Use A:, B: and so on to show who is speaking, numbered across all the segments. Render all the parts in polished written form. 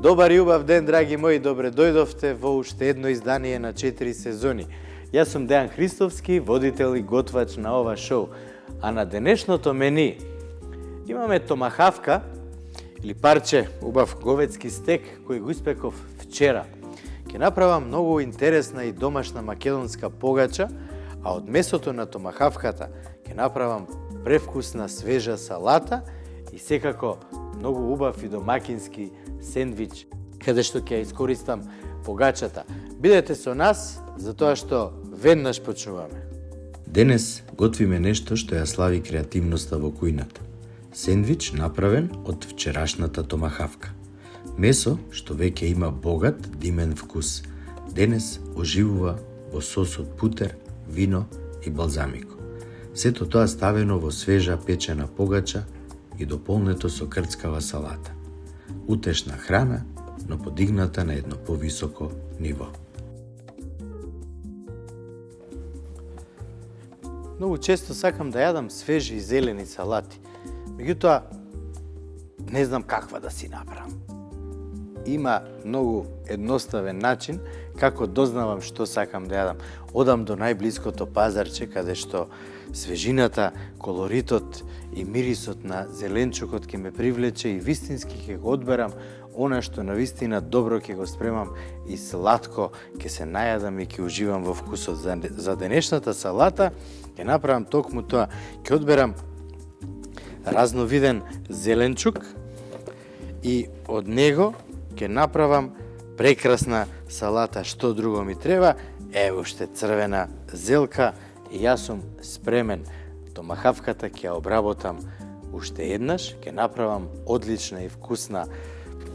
A: Добар и убав ден, драги мои, добре дојдовте во уште едно издание на 4 сезони. Јас сум Дејан Христовски, водител и готвач на ова шоу. А на денешното мени имаме томахавка или парче убав говедски стек кој го испеков вчера. Ќе направам многу интересна и домашна македонска погача, а од месото на томахавката ќе направам превкусна свежа салата и секако многу убав и домакински сендвич, каде што ќе искористам погачата. Бидете со нас, затоа што веднаш почнуваме.
B: Денес готвиме нешто што ја слави креативноста во кујната. Сендвич направен од вчерашната томахавка. Месо што веќе има богат, димен вкус. Денес оживува во сос од путер, вино и балзамико. Сето тоа ставено во свежа печена погача и дополнето со крцкава салата. Утешна храна, но подигната на едно повисоко ниво.
A: Многу често сакам да јадам свежи и зелени салати. Меѓутоа, не знам каква да си направам. Има многу едноставен начин како дознавам што сакам да јадам. Одам до најблиското пазарче, каде што свежината, колоритот и мирисот на зеленчукот ќе ме привлече и вистински ќе го одберам она што навистина добро ќе го спремам и сладко ќе се најадам и ќе уживам во вкусот. За денешната салата ќе направам токму тоа. Ќе одберам разновиден зеленчук и од него ќе направам прекрасна салата. Што друго ми треба? Ево уште црвена зелка и јас сум спремен. Томахавката ќе ја обработам уште еднаш, ќе направам одлична и вкусна,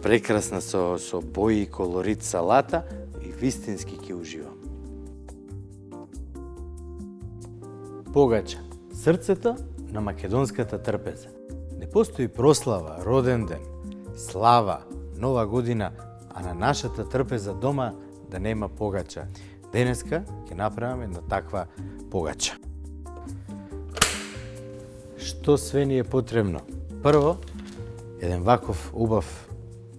A: прекрасна со бои и колорит салата и вистински ќе уживам. Погача, срцето на македонската трпеза. Не постои прослава, роден ден, слава, нова година, а на нашата трпеза дома да нема погача. Денеска ќе направиме една таква погача. Што све ни е потребно? Прво, еден ваков убав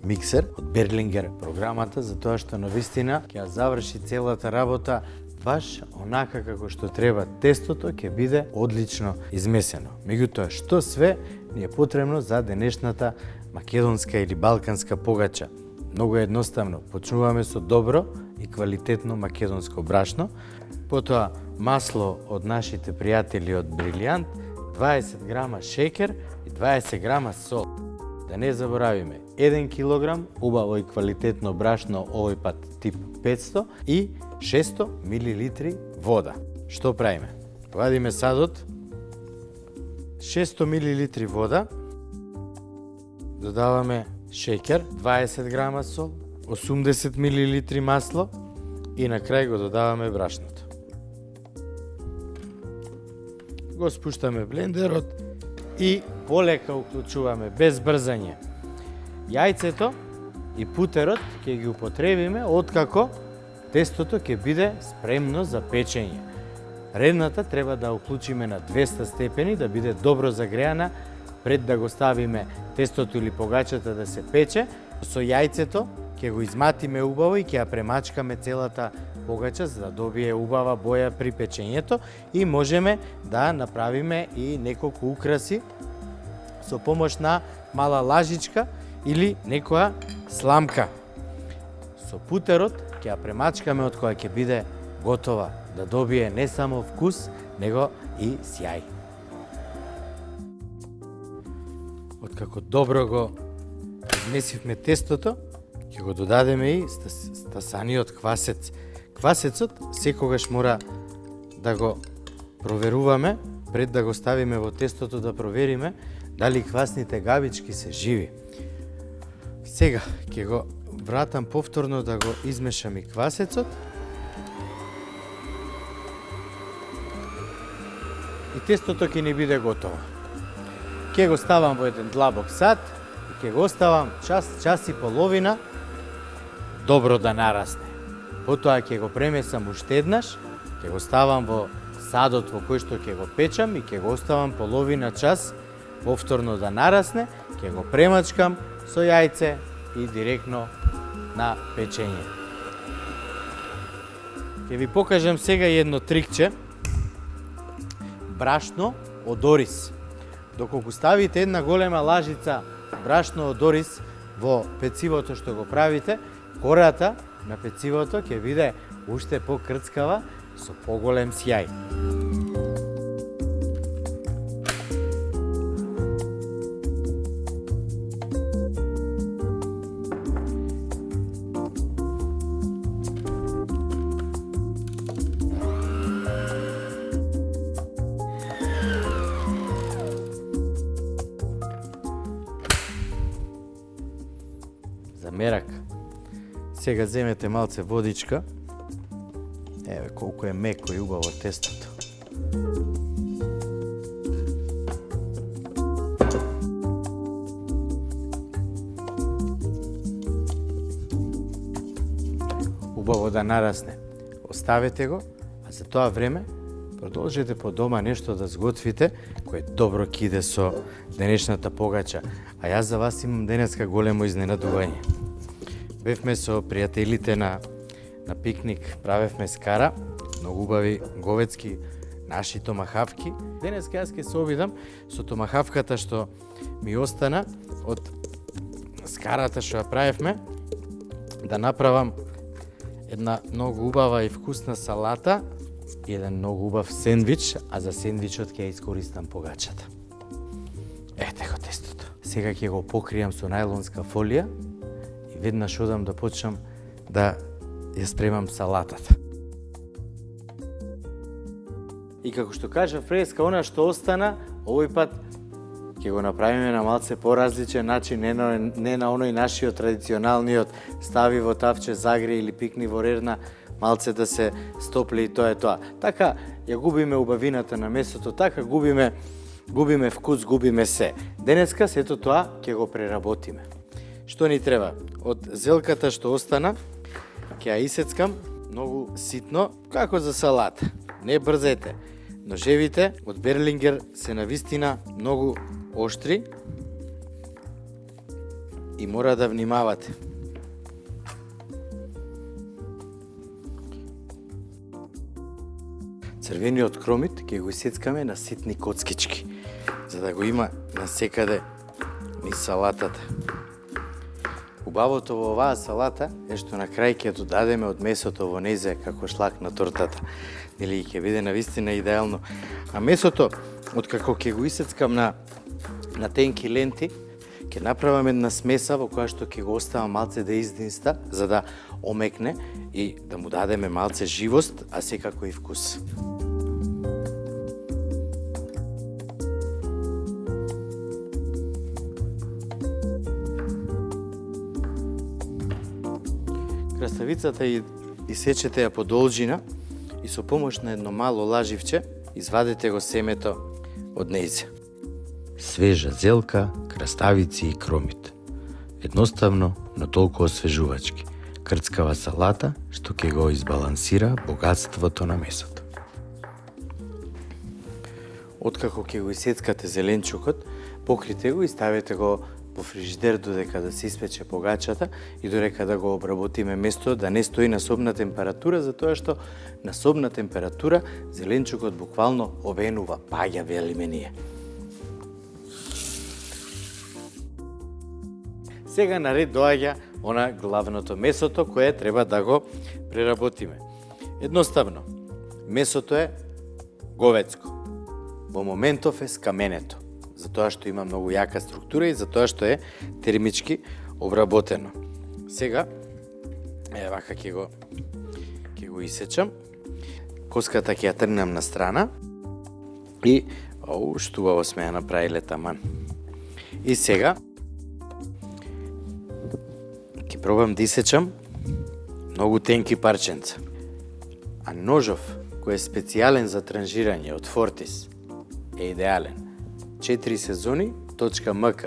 A: миксер од Берлингер програмата, затоа што навистина ќе ја заврши целата работа баш онака како што треба. Тестото ќе биде одлично измесено. Меѓутоа, што све ни е потребно за денешната македонска или балканска погача? Многу едноставно. Почнуваме со добро и квалитетно македонско брашно, потоа масло од нашите пријатели од Брилијант, 20 грама шекер и 20 грама сол. Да не заборавиме, 1 килограм убаво и квалитетно брашно, овој пат тип 500 и 600 милилитри вода. Што правиме? Вадиме садот, 600 милилитри вода, додаваме шекер, 20 грама сол, 80 милилитри масло и на крај го додаваме брашното. Го спуштаме блендерот и полека уклучуваме, без брзање. Јајцето и путерот ќе ги употребиме откако тестото ќе биде спремно за печење. Редната треба да уклучиме на 200 степени, да биде добро загреана пред да го ставиме тестото или погачата да се пече. Со јајцето ќе го изматиме убаво и ќе ја премачкаме целата погача за да добие убава боја при печењето и можеме да направиме и неколку украси со помош на мала лажичка или некоја сламка. Со путерот ќе ја премачкаме од која ќе биде готова да добие не само вкус, него и сјај. Откако добро го измесивме тестото, ќе го додадеме и стасаниот квасец. Квасецот секогаш мора да го проверуваме пред да го ставиме во тестото, да провериме дали квасните габички се живи. Сега ќе го вратам повторно да го измешам и квасецот. И тестото ќе ни биде готово. Ќе го ставам во еден длабок сад и ќе го оставам час и половина добро да нарасне. Потоа ќе го премесам уште еднаш, ќе го ставам во садот во кој што ќе го печам и ќе го оставам половина час повторно да нарасне, ќе го премачкам со јајце и директно на печење. Ќе ви покажам сега едно трикче. Брашно од ориз. Доколку ставите една голема лажица брашно од ориз во пецивото што го правите, кората на пецивото ќе биде уште покрцкава со поголем сјај. За мерак. Сега земете малце водичка. Еве колку е меко и убаво тестото. Убаво да нарасне. Оставете го, а за тоа време продолжете по дома нешто да сготвите кое добро ќе иде со денешната погача. А јас за вас имам денеска големо изненадување. Бевме со пријателите на пикник, правевме скара, многу убави говецки наши томахавки. Денеска јас ќе се обидам со томахавката што ми остана од скарата што ја правевме, да направам една многу убава и вкусна салата и еден многу убав сендвич, а за сендвичот ќе ја искористам погачата. Ете го тестото. Сега ќе го покријам со најлонска фолија и веднаш одам да почнам да ја спремам салатата. И како што кажа Фреска, она што остана, овој пат ќе го направиме на малце поразличен начин, не на оној нашиот традиционалниот стави во тавче, загре или пикни во рерна, малце да се стопли и тоа е тоа. Така ја губиме убавината на месото, така губиме вкус, губиме се. Денеска сето тоа ќе го преработиме. Што ни треба? Од зелката што остана, ќе ја исецкам многу ситно, како за салата. Не брзете. Ножевите од Берлингер се навистина многу оштри и мора да внимавате. Црвениот кромит ќе го исецкаме на ситни коцкички, за да го има насекаде низ салатата. Убавото во оваа салата е што на крај ќе додадеме од месото во незе како шлак на тортата. Нели ќе биде навистина идеално. А месото, откако ќе го исецкам на тенки ленти, ќе направам една смеса во која што ќе го оставам малце да издинста, за да омекне и да му дадеме малце живост, а секако и вкус. Краставицата и сечете ја по должина и со помош на едно мало лаживче извадете го семето од нејзе.
B: Свежа зелка, краставици и кромит. Едноставно, но толку освежувачки. Крцкава салата што ќе го избалансира богатството на месото.
A: Откако ќе го исецкате зеленчукот, покрите го и ставете го во фрижидер додека да се испече погачата и додека да го обработиме место, да не стои на собна температура, затоа што на собна температура зеленчукот буквално овенува, паѓа, велиме ние. Сега наред доаѓа она главното месото кое треба да го преработиме. Едноставно, месото е говецко. Во моментов е скаменето, затоа што има многу јака структура и затоа што е термички обработено. Сега, вака ќе го исечам. Коската ќе ја тргнам на страна и што убаво сме ја направиле таман. И сега ќе пробам да исечам многу тенки парченца. А ножов кој е специјален за транжирање од Fortis е идеален. 4сезони.mk.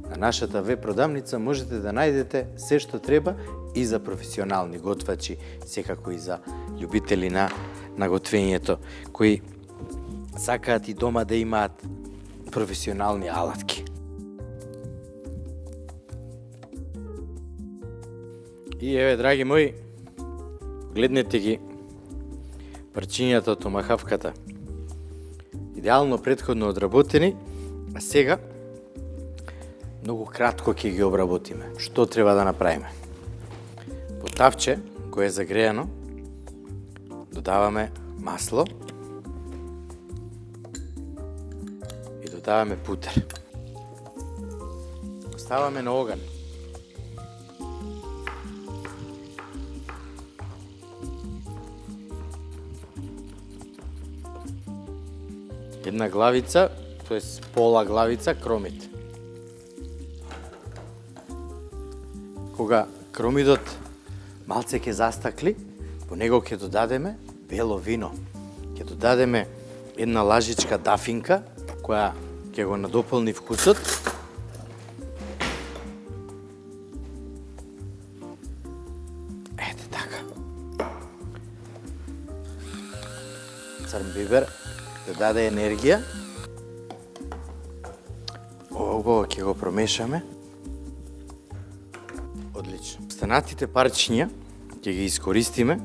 A: На нашата веб продавница можете да најдете се што треба и за професионални готвачи, секако и за љубители на готвењето, кои сакаат и дома да имаат професионални алатки. И еве, драги мои, гледнете ги парчињата од томахавката. Идеално претходно одработени, а сега многу кратко ќе ги обработиме. Што треба да направиме? По тавче, кое е загреано, додаваме масло и додаваме путер. Оставаме на оган. Една главица, тоест пола главица кромит. Кога кромидот малце ќе застакли, по него ќе додадеме бело вино. Ќе додадеме една лажичка дафинка, која ќе го надополни вкусот. Ете така. Црн бибер да даде енергија. Ова ќе го промешаме. Одлично. Останатите парчиња ќе ги искористиме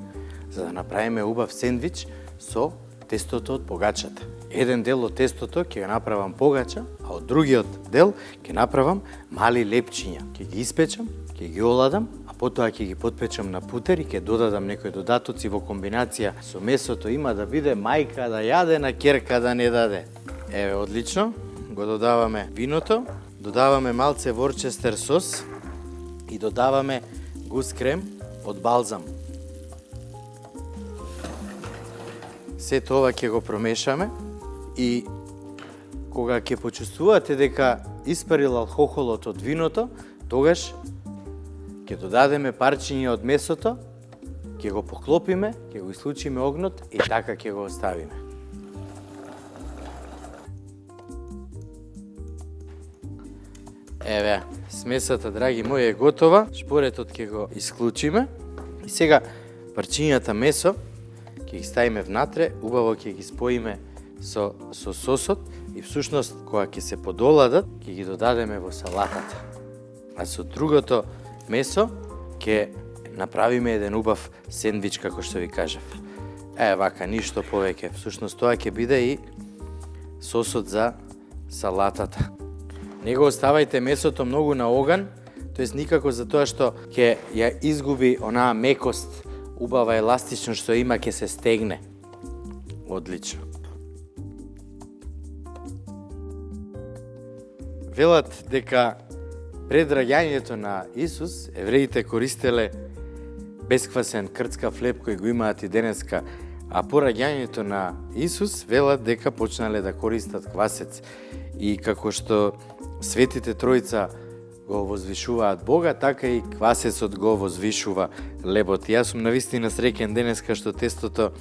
A: за да направиме убав сендвич со тестото од погачата. Еден дел од тестото ќе го направам погача, а од другиот дел ќе направам мали лепчиња. Ќе ги испечам, ќе ги оладам, а потоа ќе ги потпечам на путер и ќе додадам некои додатоци во комбинација со месото, има да биде мајка да јаде, на ќерка да не даде. Еве, одлично. Го додаваме виното, додаваме малце ворчестер сос и додаваме гус крем од балзам. Сето ова ќе го промешаме и кога ќе почувствувате дека испарил алкохолот од виното, тогаш ќе додадеме парчиња од месото, ќе го поклопиме, ќе го исклучиме огнот и така ќе го оставиме. Еве, смесата, драги мои, е готова. Шпоретот ќе го исклучиме. И сега парчињата месо ќе ги ставиме внатре, убаво ќе ги споиме со сосот и всушност кога ќе се подоладат, ќе ги додадеме во салатата. А со другото месо ќе направиме еден убав сендвич, како што ви кажав. Вака, ништо повеќе. Всушност тоа ќе биде и сосот за салатата. Не го оставајте месото многу на оган, тоест никако затоа што ќе ја изгуби онаа мекост, убава еластичност што има, ќе се стегне. Одлично. Велат дека пред раѓањето на Исус, евреите користеле бесквасен крцкав хлеб кој го имаат и денеска, а по раѓањето на Исус велат дека почнале да користат квасец. И како што Светите Тројца го возвишуваат Бога, така и квасецот го возвишува лебот. Јас сум навистина среќен денеска што тестото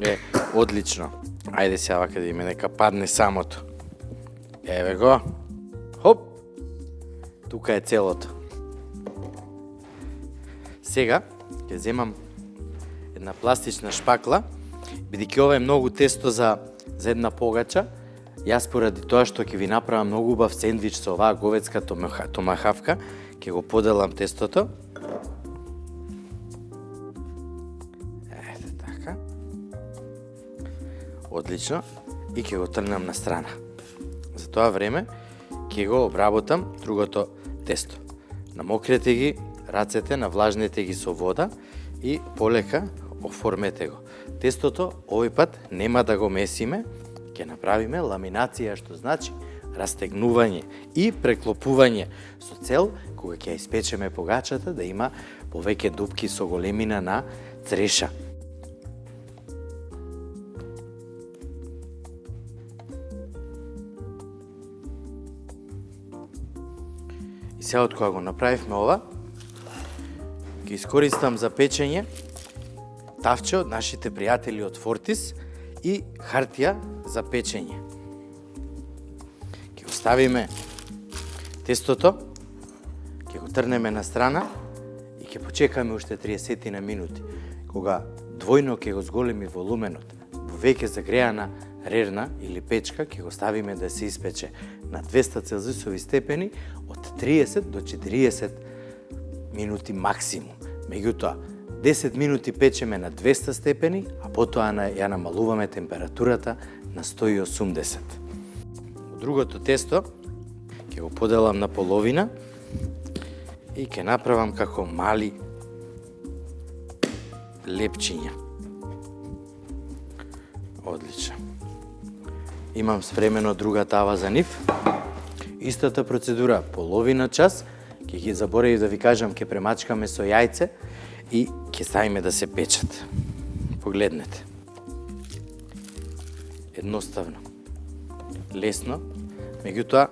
A: е одлично. Ајде сега вака да име нека падне самото. Еве го. Хоп! Тука е целото. Сега ќе земам една пластична шпакла, бидејќи ова е многу тесто за една погача. Јас поради тоа што ќе ви направам многу убав сендвич со оваа говедска томахавка, ќе го поделам тестото. Ете така. Одлично. И ќе го трнам на страна. За тоа време ќе го обработам другото тесто. Намокрете ги рацете, навлажнете ги со вода и полека оформете го. Тестото овој пат нема да го месиме, ќе направиме ламинација, што значи растегнување и преклопување со цел кога ќе испечеме погачата да има повеќе дупки со големина на цреша. И сега од кога го направивме ова, ќе искористам за печење тавче од нашите пријатели од Фортис и хартија за печење. Ќе го ставиме тестото, ќе го трнеме на страна и ќе почекаме уште 30 на минути. Кога двојно ќе го зголеми волуменот, во веќе загреана рерна или печка, ќе го ставиме да се испече на 200 целзиусови степени од 30 до 40 минути максимум. Меѓутоа, 10 минути печеме на 200 степени, а потоа ја намалуваме температурата на 180. Другото тесто ќе го поделам на половина и ќе направам како мали лепчиња. Одлично. Имам спремено друга тава за нив. Истата процедура, половина час, ќе ги заборавив да ви кажам, ќе премачкаме со јајце и ќе ставиме да се печат. Погледнете. Едноставно. Лесно, меѓутоа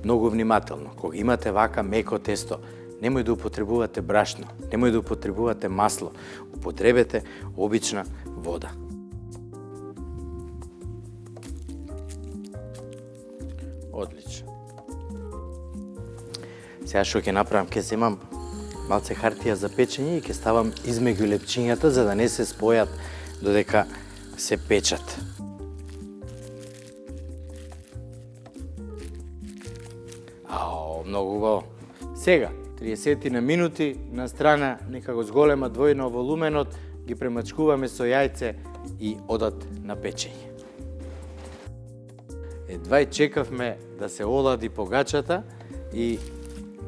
A: многу внимателно. Кога имате вака меко тесто, немој да употребувате брашно, немој да употребувате масло, употребете обична вода. Одлично. Сега што ќе направам, ќе земам малце хартија за печење и ќе ставам измеѓу лепчињата за да не се спојат додека се печат. Многу убаво. Сега, 30 на минути на страна, нека го зголема двојно волуменот, ги премачкуваме со јајце и одат на печење. Едва и чекавме да се олади погачата и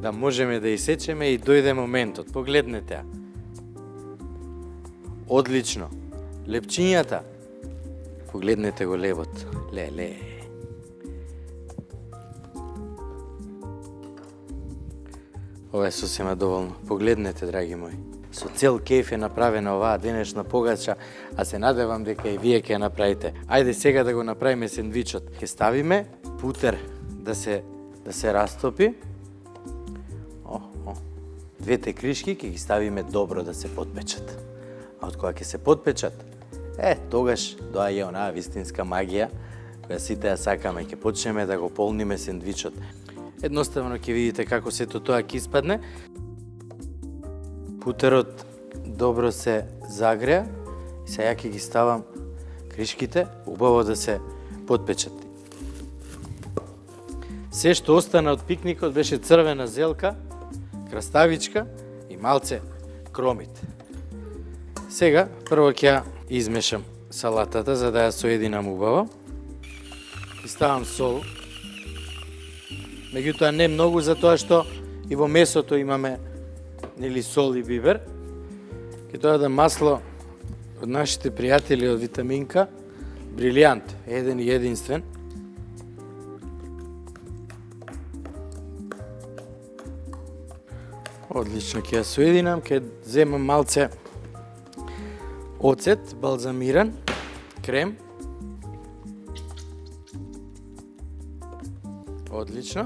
A: да можеме да исечеме и дојде моментот. Погледнете ја. Одлично. Лепчињата. Погледнете го левот. Леле. Ова е сосема доволно. Погледнете, драги мои. Со цел кејф е направена оваа денешна погача, а се надевам дека и вие ќе ја направите. Ајде сега да го направиме сендвичот. Ќе ставиме путер да се растопи. Двете кришки ќе ги ставиме добро да се потпечат. А од кога ќе се потпечат, тогаш доаѓа онаа вистинска магија која сите ја сакаме. Ќе почнеме да го полниме сендвичот. Едноставно ќе видите како сето тоа ќе испадне. Путерот добро се загреа и сега ќе ги ставам кришките убаво да се потпечат. Се што остана од пикникот беше црвена зелка, краставичка и малце кромит. Сега прво ќе ја измешам салатата за да ја соединам убаво. И ставам сол. Меѓутоа не многу, затоа што и во месото имаме сол и бибер. Ќе дојде масло од нашите пријатели од Витаминка, брилијант, еден и единствен. Одлично, ќе ја соединам, ќе земам малце оцет, балзамиран, крем. Одлично.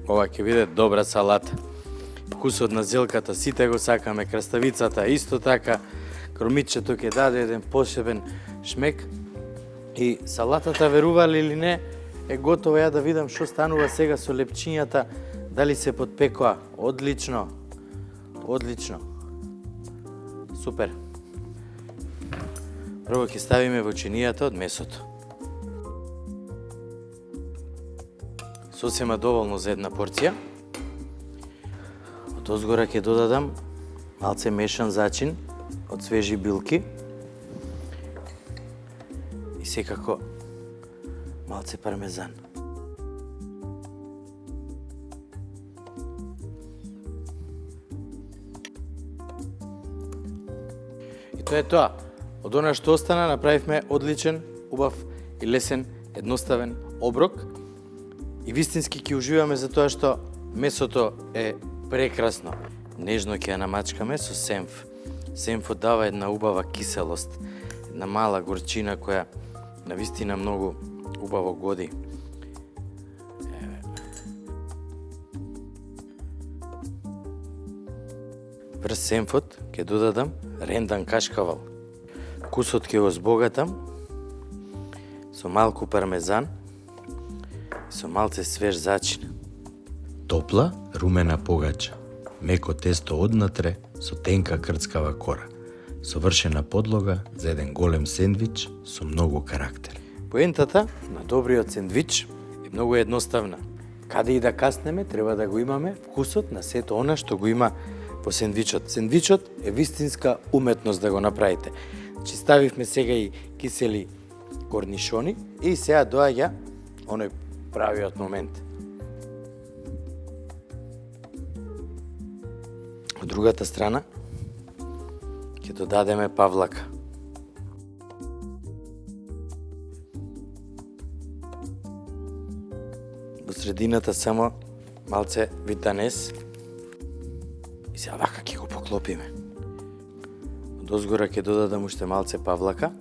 A: Ова ќе биде добра салата. Вкусот на зелката сите го сакаме, краставицата исто така, кромитчето ќе даде еден посебен шмек. И салатата, верували или не, е готова. Ја да видам што станува сега со лепчињата, дали се потпекоа. Одлично. Одлично. Супер. Прво ќе ставиме во чинијата од месото. Сосема доволно за една порција. Од озгора ќе додадам малце мешан зачин од свежи билки и секако малце пармезан. И тоа е тоа. Од она што остана направивме одличен, убав и лесен, едноставен оброк. И вистински ќе уживаме за тоа што месото е прекрасно. Нежно ќе ја намачкаме со сенф. Сенфот дава една убава киселост, една мала горчина која навистина многу убаво годи. Врз сенфот ќе додадам рендан кашкавал. Вкусот ќе го збогатам со малку пармезан, со малце свеж зачин.
B: Топла румена погача, меко тесто однатре со тенка крцкава кора, совршена подлога за еден голем сендвич со многу карактер.
A: Поентата на добриот сендвич е многу едноставна. Каде и да каснеме, треба да го имаме вкусот на сето она што го има во сендвичот. Сендвичот е вистинска уметност да го направите. Значи ставивме сега и кисели корнишони и сега доаѓа оној правиот момент. Од другата страна ќе додадеме павлака. Во средината само малце витанес и сега вака ќе го поклопиме. Од озгора ќе додадам уште малце павлака.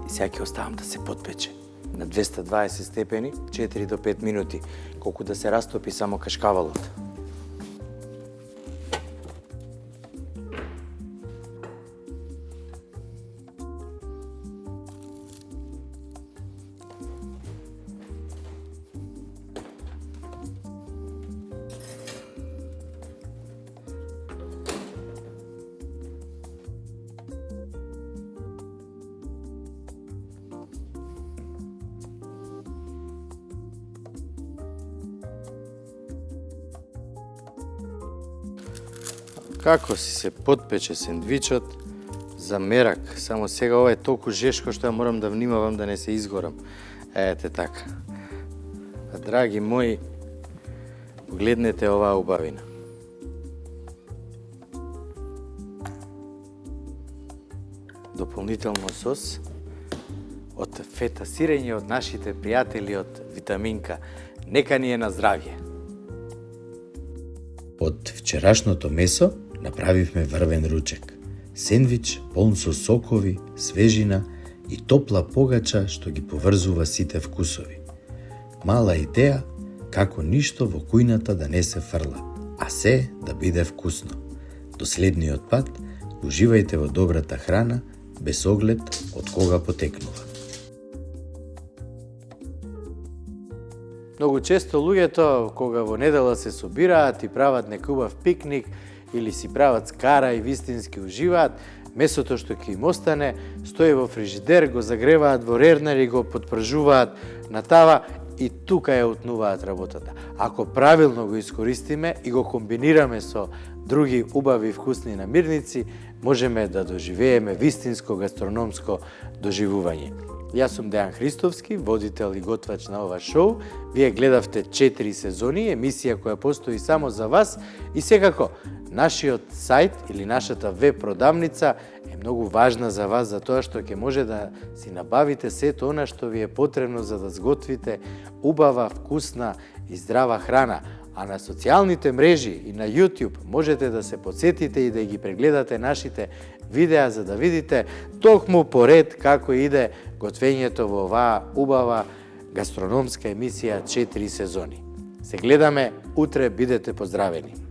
A: И сега ќе оставам да се потпече на 220 степени 4 до 5 минути, колку да се растопи само кашкавалот. Како си се потпече сендвичот за мерак. Само сега ова е толку жешко што ја морам да внимавам да не се изгорам. Ете така. Драги мои, погледнете оваа убавина. Дополнително сос од фета сирење од нашите пријатели од Витаминка. Нека ни е на здравје.
B: Од вчерашното месо направивме врвен ручек. Сендвич полн со сокови, свежина и топла погача што ги поврзува сите вкусови. Мала идеја како ништо во кујната да не се фрла, а се да биде вкусно. До следниот пат, уживајте во добрата храна, без оглед од кога потекнува.
A: Многу често луѓето, кога во недела се собираат и прават некубав пикник или си прават скара и вистински уживаат, месото што ќе им остане, стои во фрижидер, го загреваат во рернер и го потпржуваат на тава и тука ја утнуваат работата. Ако правилно го искористиме и го комбинираме со други убави и вкусни намирници, можеме да доживееме вистинско гастрономско доживување. Јас сум Дејан Христовски, водител и готвач на ова шоу. Вие гледавте 4 сезони, емисија која постои само за вас и секако нашиот сајт или нашата веб продавница е многу важна за вас, за тоа што ќе може да си набавите сето она што ви е потребно за да сготвите убава, вкусна и здрава храна. А на социјалните мрежи и на YouTube можете да се подсетите и да ги прегледате нашите видеа за да видите токму поред како иде готвењето во оваа убава гастрономска емисија 4 сезони. Се гледаме утре, бидете поздравени!